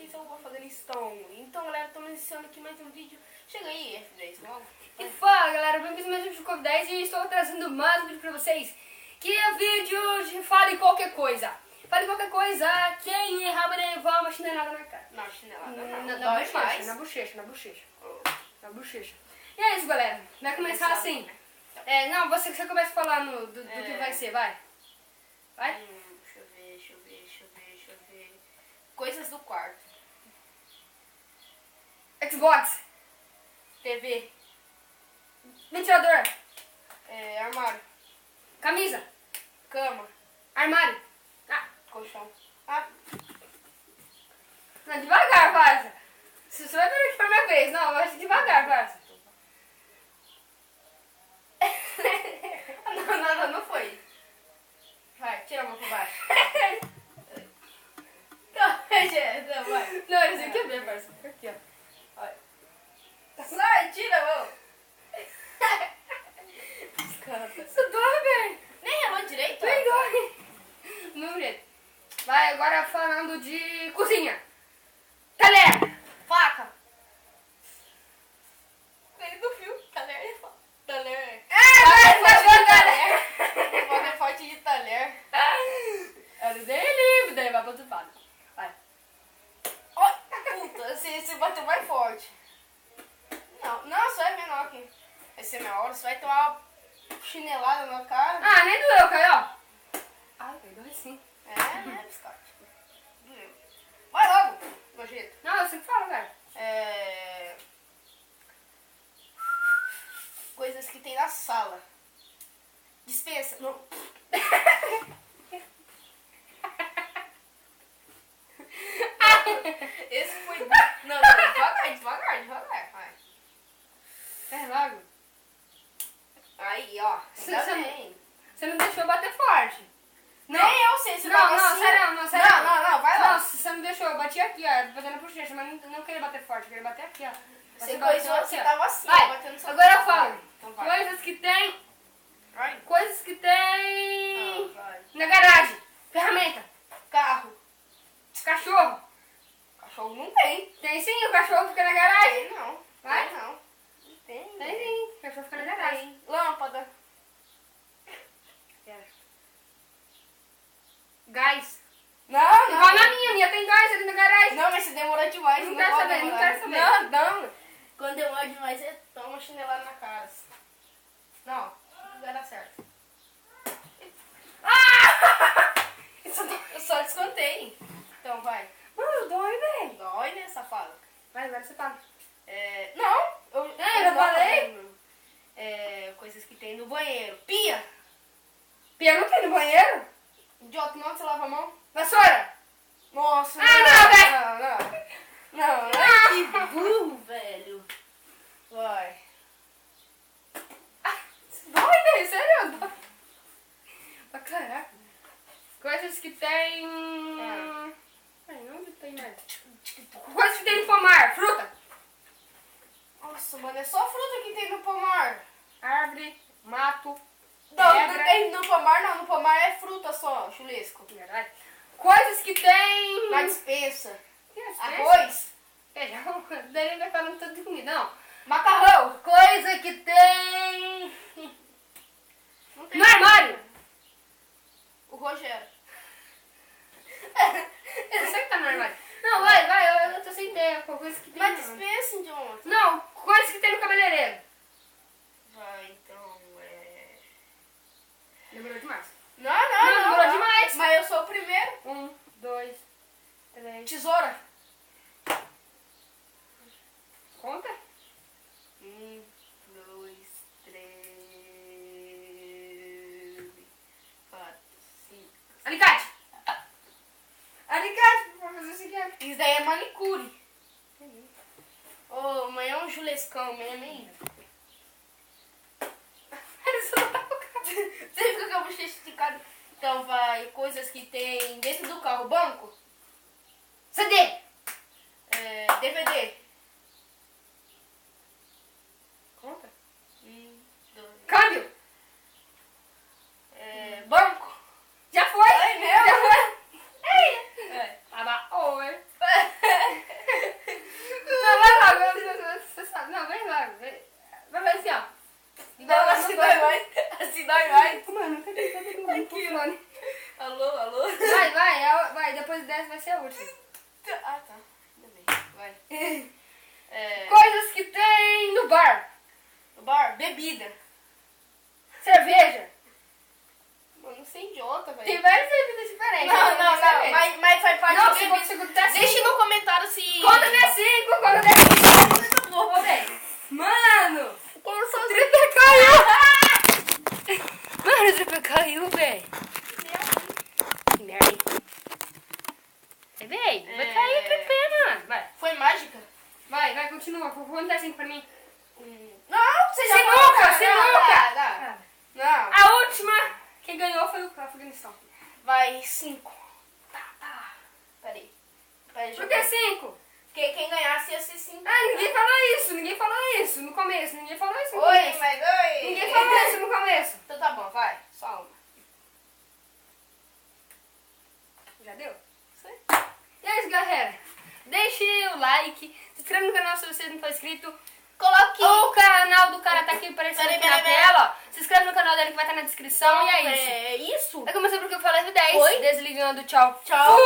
vocês, eu vou fazer listão. Então, galera, estamos iniciando aqui mais um vídeo. Chega aí, F10, logo. E fala, galera, bem-vindos mais um vídeo com 10 e estou trazendo mais um vídeo pra vocês. Que é vídeo de fale qualquer coisa. Fale qualquer coisa, quem errar vai levar uma chinelada na cara. Não, chinelada Na bochecha, na bochecha, na bochecha. Na bochecha. E é isso, galera. Vai começar assim. Não, você começa a falar do que vai ser, vai. Vai? Deixa eu ver. Coisas do quarto. Xbox, TV. ventilador, Armário. camisa, Cama. armário. Colchão. Não, devagar, Varsa. Se você vai ver aqui pra minha vez, não, vai devagar, Varsa. Não foi. Vai, tira a mão pra baixo. Não, vai. Não, esse aqui é bem, Varsa. Aqui, ó. Olha. Sai, tira a mão. Isso dói, velho. Nem relou direito? Nem dói. Não jeito. Vai, agora falando de cozinha. Talher. Faca. Ele do fio. Talher é foda. Talher. Vai, talher. Faca é forte de talher. Era bem livre, daí vai pra outro lado. Vai. Ó, puta, você bateu mais forte. Não, só é menor aqui. Vai ser minha hora, você vai tomar uma chinelada na cara. Ah, nem doeu, Caio. Ai, dói sim. Biscote. Vai logo, nojento. Não, eu sempre falo, cara. Coisas que tem na sala. Dispensa. Não. Esse foi... Não, devagar. Vai. É logo. Aí, ó. Você não deixou eu bater forte. Nem eu sei se Não, vai não, assim. sério, não, sério. Não, vai lá. Não, você não deixou, eu bati aqui, ó, batendo por bochecha, mas não queria bater forte, eu queria bater aqui, ó. Você bateu coisou, aqui, você ó. tava assim, Vai, batendo sua agora eu cara. falo. Então vai. Coisas que tem Vai. na garagem. Ferramenta. Carro. Cachorro. Cachorro não tem. Tem sim, o cachorro fica na garagem. Tem não. Vai? Tem não. Tem. Tem sim, o cachorro fica na garagem. Tem. Lâmpada. Gás. Não. Igual na minha tem gás ali na garagem. Não, mas você demorou demais. Não quero pode saber, não demorar. quero saber. Não. Quando demora demais, você toma uma chinelada na cara. Não vai dar certo. Eu só descontei. Então vai. Mano, dói, velho. Dói, né, safado? Vai, agora você fala. Não. Eu já falei. Coisas que tem no banheiro. Pia. Pia não tem no banheiro? Idiota, não, você lava a mão. Vassoura. Nossa, não, que burro, velho. Vai. Dói, velho, sério? Dói. Ah, caraca. Coisas que tem... Ai, onde tem mais? Coisas que tem no pomar. Fruta. Nossa, mano, é só fruta que tem no pomar. Árvore, mato, Não, pedra. não tem no pomar, não. No pomar é fruta só, chulesco. Verdade. Coisas que tem... Na dispensa. Arroz. Arroz. Feijão. Daí ele vai falando tudo de comida. Não. Macarrão. Coisa que tem... Não tem No armário. O Rogério. Eu sei que tá no armário. Não, vai, eu tô sem ideia. Coisas que tem... Na dispensa, idiota. Não, coisas que tem no cabeleireiro. Vai, então, Demorou demais. Não, demorou demais. Mas eu sou o primeiro. 1, 2, 3... Tesoura. Conta? 1, 2, 3, 4, 5. Alicate. Alicate, pra fazer isso aqui. Isso daí é manicure. Ô, amanhã é um julescão mesmo, hein? Você fica com a bochecha esticada. Então vai, coisas que tem dentro do carro. Banco. CD. DVD. Conta. 1, 2. Câmbio. Banco. Já foi. É mesmo? Já foi. É. Oi. mas dessa vai ser a última. Ah, tá. Ainda bem. Vai. Coisas que tem no bar. No bar, bebida. Cerveja. Mano, não sei idiota, velho. Tem várias bebidas diferentes. Não, né? não, Cerveja. não. Mas faz parte Não, de se bebida. você contar Deixe no comentário se... Conta até 5, conta até 5. Ô, velho. Mano. O tripé caiu. Mano, o tripé caiu, velho. Que merda, hein? Véi, vai cair o tripé, mano. Vai. Foi mágica? Vai, continua. Conta 5 pra mim. Não, você já Sinuca, falou. sinuca. Dá. Não. A última, quem ganhou foi o Afeganistão. Vai 5. Tá. Peraí, deixa Por eu que ver. 5? Porque quem ganhasse ia ser 5. Ah, ninguém falou isso no começo. Ninguém falou isso no Oi, começo. mas oi. Ninguém falou isso no começo. Então tá bom, vai. Só uma. Já deu? Sei. E é isso, galera. Deixe o like, se inscreva no canal se você não for inscrito. Coloque. O canal do cara tá aqui aparecendo Peraí, aqui na peraí. tela, ó. Se inscreve no canal dele que vai estar na descrição. E é isso. É isso? É começando porque eu falei 10. Oi? Desligando, tchau. Tchau.